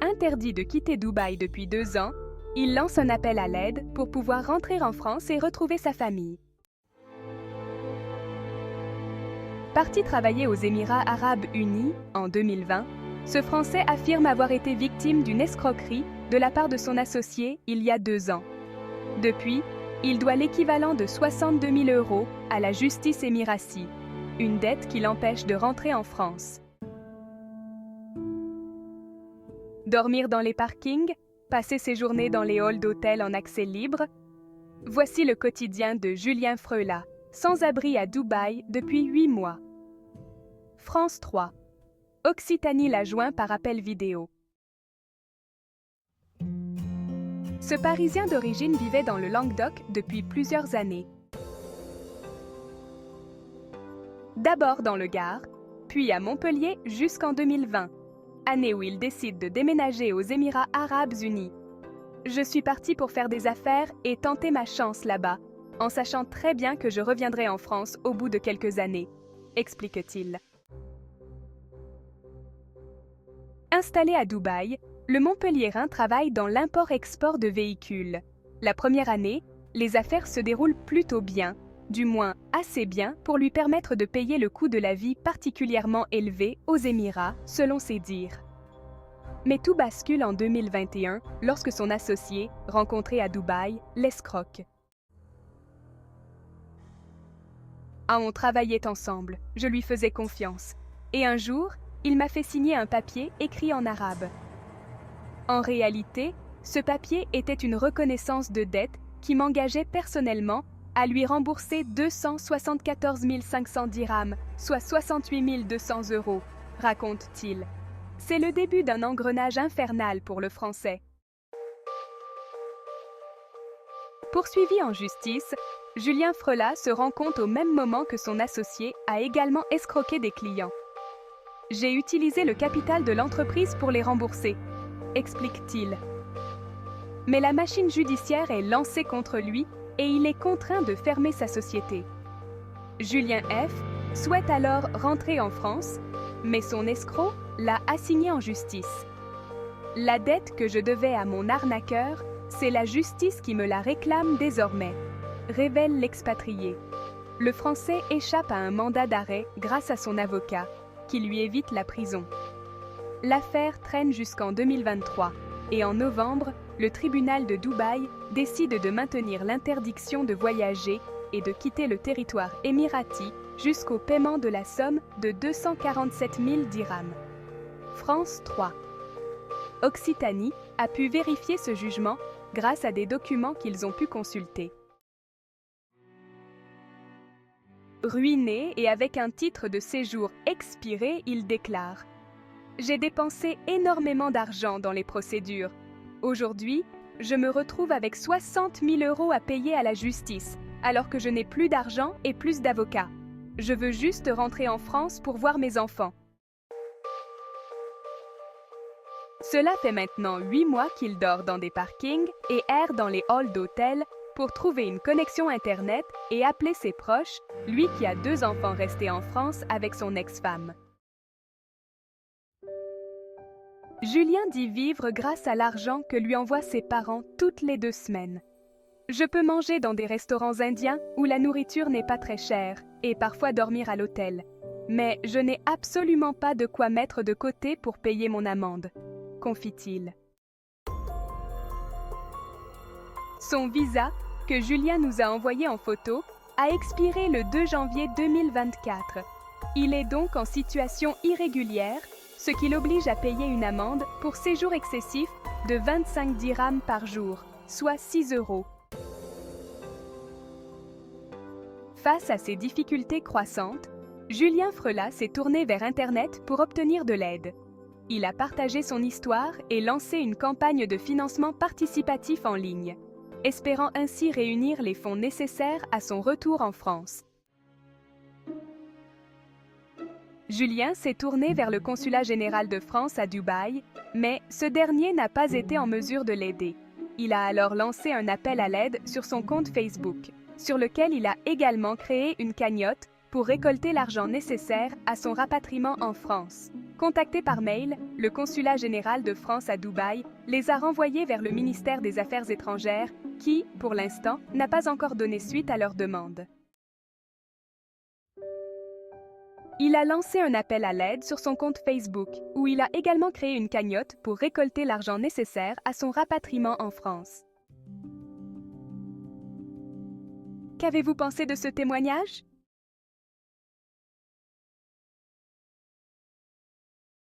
Interdit de quitter Dubaï depuis 2 ans, il lance un appel à l'aide pour pouvoir rentrer en France et retrouver sa famille. Parti travailler aux Émirats arabes unis en 2020, ce Français affirme avoir été victime d'une escroquerie de la part de son associé il y a 2 ans. Depuis, il doit l'équivalent de 62 000 € à la justice émiratie, une dette qui l'empêche de rentrer en France. Dormir dans les parkings, passer ses journées dans les halls d'hôtels en accès libre, voici le quotidien de Julien Freula, sans abri à Dubaï depuis 8 mois. France 3. Occitanie l'a joint par appel vidéo. Ce Parisien d'origine vivait dans le Languedoc depuis plusieurs années. D'abord dans le Gard, puis à Montpellier jusqu'en 2020, année où il décide de déménager aux Émirats arabes unis. Je suis parti pour faire des affaires et tenter ma chance là-bas, en sachant très bien que je reviendrai en France au bout de quelques années, explique-t-il. Installé à Dubaï, le Montpelliérain travaille dans l'import-export de véhicules. La première année, les affaires se déroulent plutôt bien, du moins assez bien pour lui permettre de payer le coût de la vie particulièrement élevé aux Émirats, selon ses dires. Mais tout bascule en 2021 lorsque son associé, rencontré à Dubaï, l'escroque. Ah, on travaillait ensemble, je lui faisais confiance. Et un jour, il m'a fait signer un papier écrit en arabe. En réalité, ce papier était une reconnaissance de dette qui m'engageait personnellement à lui rembourser 274 500 dirhams, soit 68 200 €, raconte-t-il. C'est le début d'un engrenage infernal pour le Français. Poursuivi en justice, Julien Freula se rend compte au même moment que son associé a également escroqué des clients. « J'ai utilisé le capital de l'entreprise pour les rembourser », explique-t-il. Mais la machine judiciaire est lancée contre lui et il est contraint de fermer sa société. Julien F. souhaite alors rentrer en France, mais son escroc l'a assigné en justice. « La dette que je devais à mon arnaqueur, c'est la justice qui me la réclame désormais », révèle l'expatrié. Le Français échappe à un mandat d'arrêt grâce à son avocat, qui lui évite la prison. L'affaire traîne jusqu'en 2023 et en novembre, le tribunal de Dubaï décide de maintenir l'interdiction de voyager et de quitter le territoire émirati jusqu'au paiement de la somme de 247 000 dirhams. France 3. Occitanie a pu vérifier ce jugement grâce à des documents qu'ils ont pu consulter. Ruiné et avec un titre de séjour expiré, il déclare « J'ai dépensé énormément d'argent dans les procédures. Aujourd'hui, je me retrouve avec 60 000 € à payer à la justice, alors que je n'ai plus d'argent et plus d'avocats. Je veux juste rentrer en France pour voir mes enfants. » Cela fait maintenant 8 mois qu'il dort dans des parkings et erre dans les halls d'hôtels pour trouver une connexion Internet et appeler ses proches, lui qui a 2 enfants restés en France avec son ex-femme. Julien dit vivre grâce à l'argent que lui envoient ses parents toutes les 2 semaines. « Je peux manger dans des restaurants indiens où la nourriture n'est pas très chère et parfois dormir à l'hôtel. Mais je n'ai absolument pas de quoi mettre de côté pour payer mon amende, » confie-t-il. Son visa, que Julien nous a envoyé en photo, a expiré le 2 janvier 2024. Il est donc en situation irrégulière, ce qui l'oblige à payer une amende pour séjour excessif de 25 dirhams par jour, soit 6 €. Face à ces difficultés croissantes, Julien Freula s'est tourné vers Internet pour obtenir de l'aide. Il a partagé son histoire et lancé une campagne de financement participatif en ligne, espérant ainsi réunir les fonds nécessaires à son retour en France. Julien s'est tourné vers le Consulat général de France à Dubaï, mais ce dernier n'a pas été en mesure de l'aider. Il a alors lancé un appel à l'aide sur son compte Facebook, sur lequel il a également créé une cagnotte pour récolter l'argent nécessaire à son rapatriement en France. Contacté par mail, le consulat général de France à Dubaï les a renvoyés vers le ministère des Affaires étrangères qui, pour l'instant, n'a pas encore donné suite à leur demande. Il a lancé un appel à l'aide sur son compte Facebook, où il a également créé une cagnotte pour récolter l'argent nécessaire à son rapatriement en France. Qu'avez-vous pensé de ce témoignage?